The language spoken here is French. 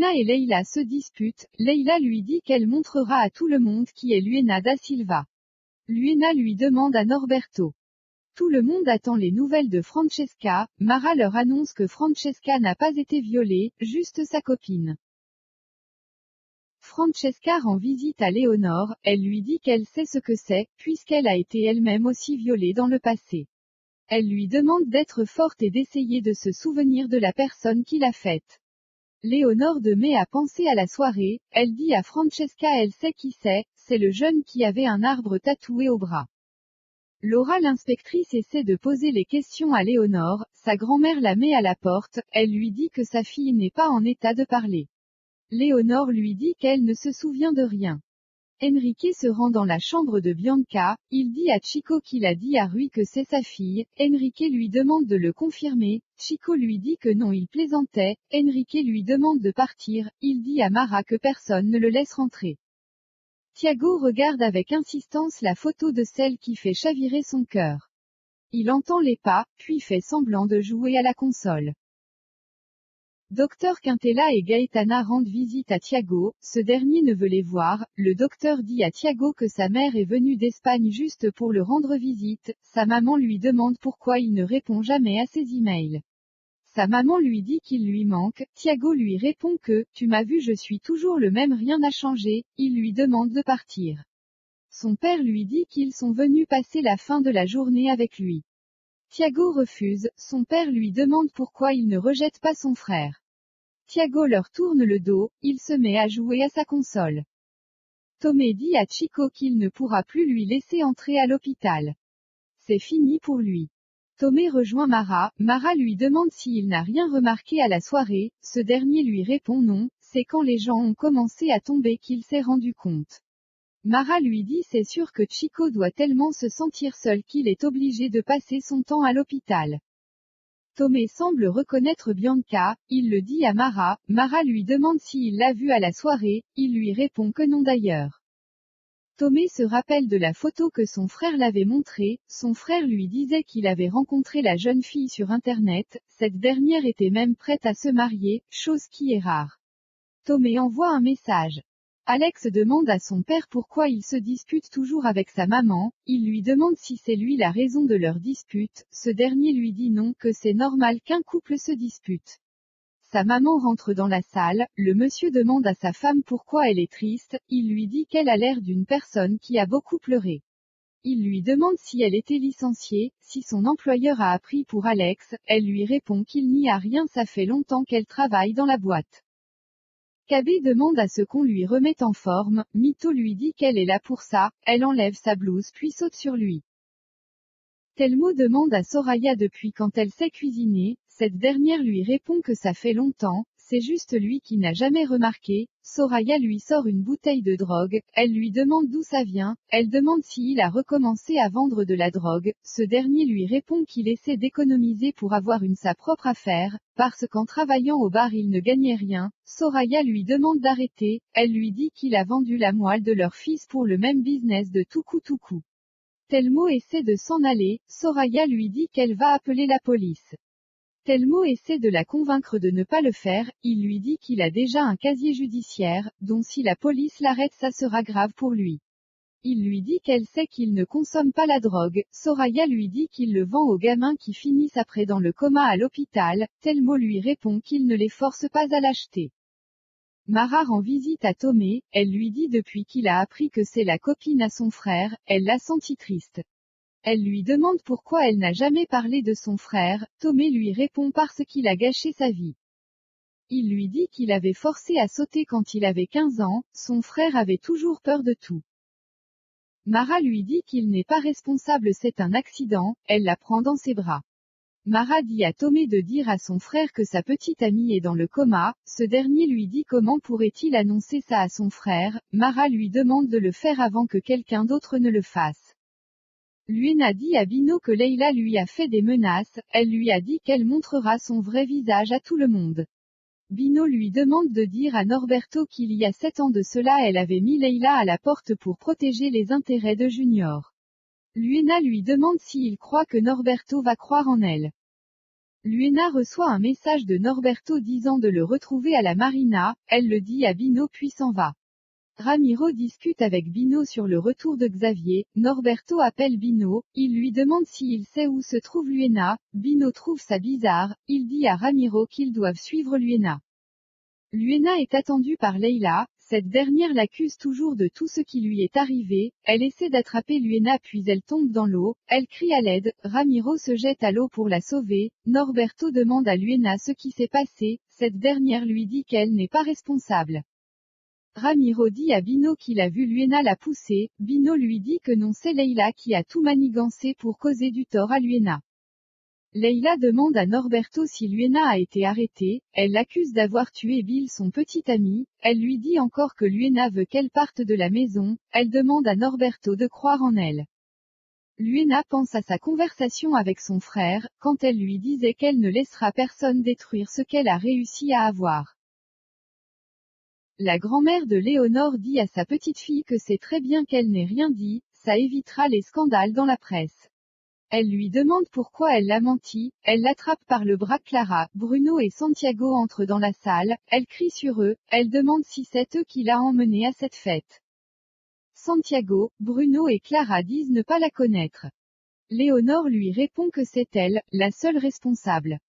Luena et Leila se disputent, Leila lui dit qu'elle montrera à tout le monde qui est Luena da Silva. Luena lui demande à Norberto. Tout le monde attend les nouvelles de Francesca, Mara leur annonce que Francesca n'a pas été violée, juste sa copine. Francesca rend visite à Léonore, elle lui dit qu'elle sait ce que c'est, puisqu'elle a été elle-même aussi violée dans le passé. Elle lui demande d'être forte et d'essayer de se souvenir de la personne qui l'a faite. Léonore de met à penser à la soirée, elle dit à Francesca elle sait qui c'est le jeune qui avait un arbre tatoué au bras. Laura l'inspectrice essaie de poser les questions à Léonore, sa grand-mère la met à la porte, elle lui dit que sa fille n'est pas en état de parler. Léonore lui dit qu'elle ne se souvient de rien. Enrique se rend dans la chambre de Bianca, il dit à Chico qu'il a dit à Rui que c'est sa fille, Enrique lui demande de le confirmer, Chico lui dit que non il plaisantait, Enrique lui demande de partir, il dit à Mara que personne ne le laisse rentrer. Tiago regarde avec insistance la photo de celle qui fait chavirer son cœur. Il entend les pas, puis fait semblant de jouer à la console. Docteur Quintella et Gaetana rendent visite à Tiago, ce dernier ne veut les voir, le docteur dit à Tiago que sa mère est venue d'Espagne juste pour le rendre visite, sa maman lui demande pourquoi il ne répond jamais à ses emails. Sa maman lui dit qu'il lui manque, Tiago lui répond que, tu m'as vu je suis toujours le même rien n'a changé, il lui demande de partir. Son père lui dit qu'ils sont venus passer la fin de la journée avec lui. Tiago refuse, son père lui demande pourquoi il ne rejette pas son frère. Tiago leur tourne le dos, il se met à jouer à sa console. Tomé dit à Chico qu'il ne pourra plus lui laisser entrer à l'hôpital. C'est fini pour lui. Tomé rejoint Mara, Mara lui demande s'il n'a rien remarqué à la soirée, ce dernier lui répond non, c'est quand les gens ont commencé à tomber qu'il s'est rendu compte. Mara lui dit c'est sûr que Chico doit tellement se sentir seul qu'il est obligé de passer son temps à l'hôpital. Tomé semble reconnaître Bianca, il le dit à Mara, Mara lui demande s'il l'a vue à la soirée, il lui répond que non d'ailleurs. Tomé se rappelle de la photo que son frère l'avait montrée, son frère lui disait qu'il avait rencontré la jeune fille sur internet, cette dernière était même prête à se marier, chose qui est rare. Tomé envoie un message. Alex demande à son père pourquoi il se dispute toujours avec sa maman, il lui demande si c'est lui la raison de leur dispute, ce dernier lui dit non, que c'est normal qu'un couple se dispute. Sa maman rentre dans la salle, le monsieur demande à sa femme pourquoi elle est triste, il lui dit qu'elle a l'air d'une personne qui a beaucoup pleuré. Il lui demande si elle était licenciée, si son employeur a appris pour Alex, elle lui répond qu'il n'y a rien ça fait longtemps qu'elle travaille dans la boîte. Cabé demande à ce qu'on lui remette en forme, Mito lui dit qu'elle est là pour ça, elle enlève sa blouse puis saute sur lui. Telmo demande à Soraya depuis quand elle sait cuisiner, cette dernière lui répond que ça fait longtemps, c'est juste lui qui n'a jamais remarqué, Soraya lui sort une bouteille de drogue, elle lui demande d'où ça vient, elle demande s'il a recommencé à vendre de la drogue, ce dernier lui répond qu'il essaie d'économiser pour avoir sa propre affaire, parce qu'en travaillant au bar il ne gagnait rien, Soraya lui demande d'arrêter, elle lui dit qu'il a vendu la moelle de leur fils pour le même business de Tuku. Telmo essaie de s'en aller, Soraya lui dit qu'elle va appeler la police. Telmo essaie de la convaincre de ne pas le faire, il lui dit qu'il a déjà un casier judiciaire, dont si la police l'arrête ça sera grave pour lui. Il lui dit qu'elle sait qu'il ne consomme pas la drogue, Soraya lui dit qu'il le vend aux gamins qui finissent après dans le coma à l'hôpital, Telmo lui répond qu'il ne les force pas à l'acheter. Mara rend visite à Tomé, elle lui dit depuis qu'il a appris que c'est la copine à son frère, elle l'a senti triste. Elle lui demande pourquoi elle n'a jamais parlé de son frère, Tomé lui répond parce qu'il a gâché sa vie. Il lui dit qu'il avait forcé à sauter quand il avait 15 ans, son frère avait toujours peur de tout. Mara lui dit qu'il n'est pas responsable c'est un accident, elle la prend dans ses bras. Mara dit à Tomé de dire à son frère que sa petite amie est dans le coma, ce dernier lui dit comment pourrait-il annoncer ça à son frère, Mara lui demande de le faire avant que quelqu'un d'autre ne le fasse. Luena dit à Bino que Leila lui a fait des menaces, elle lui a dit qu'elle montrera son vrai visage à tout le monde. Bino lui demande de dire à Norberto qu'il y a 7 ans de cela elle avait mis Leila à la porte pour protéger les intérêts de Junior. Luena lui demande s'il croit que Norberto va croire en elle. Luena reçoit un message de Norberto disant de le retrouver à la marina, elle le dit à Bino puis s'en va. Ramiro discute avec Bino sur le retour de Xavier, Norberto appelle Bino, il lui demande s'il sait où se trouve Luena, Bino trouve ça bizarre, il dit à Ramiro qu'ils doivent suivre Luena. Luena est attendue par Leila, cette dernière l'accuse toujours de tout ce qui lui est arrivé, elle essaie d'attraper Luena puis elle tombe dans l'eau, elle crie à l'aide, Ramiro se jette à l'eau pour la sauver, Norberto demande à Luena ce qui s'est passé, cette dernière lui dit qu'elle n'est pas responsable. Ramiro dit à Bino qu'il a vu Luena la pousser, Bino lui dit que non, c'est Leila qui a tout manigancé pour causer du tort à Luena. Leila demande à Norberto si Luena a été arrêtée, elle l'accuse d'avoir tué Bill son petit ami, elle lui dit encore que Luena veut qu'elle parte de la maison, elle demande à Norberto de croire en elle. Luena pense à sa conversation avec son frère, quand elle lui disait qu'elle ne laissera personne détruire ce qu'elle a réussi à avoir. La grand-mère de Léonore dit à sa petite-fille que c'est très bien qu'elle n'ait rien dit, ça évitera les scandales dans la presse. Elle lui demande pourquoi elle l'a menti, elle l'attrape par le bras. Clara, Bruno et Santiago entrent dans la salle, elle crie sur eux, elle demande si c'est eux qui l'a emmenée à cette fête. Santiago, Bruno et Clara disent ne pas la connaître. Léonore lui répond que c'est elle, la seule responsable.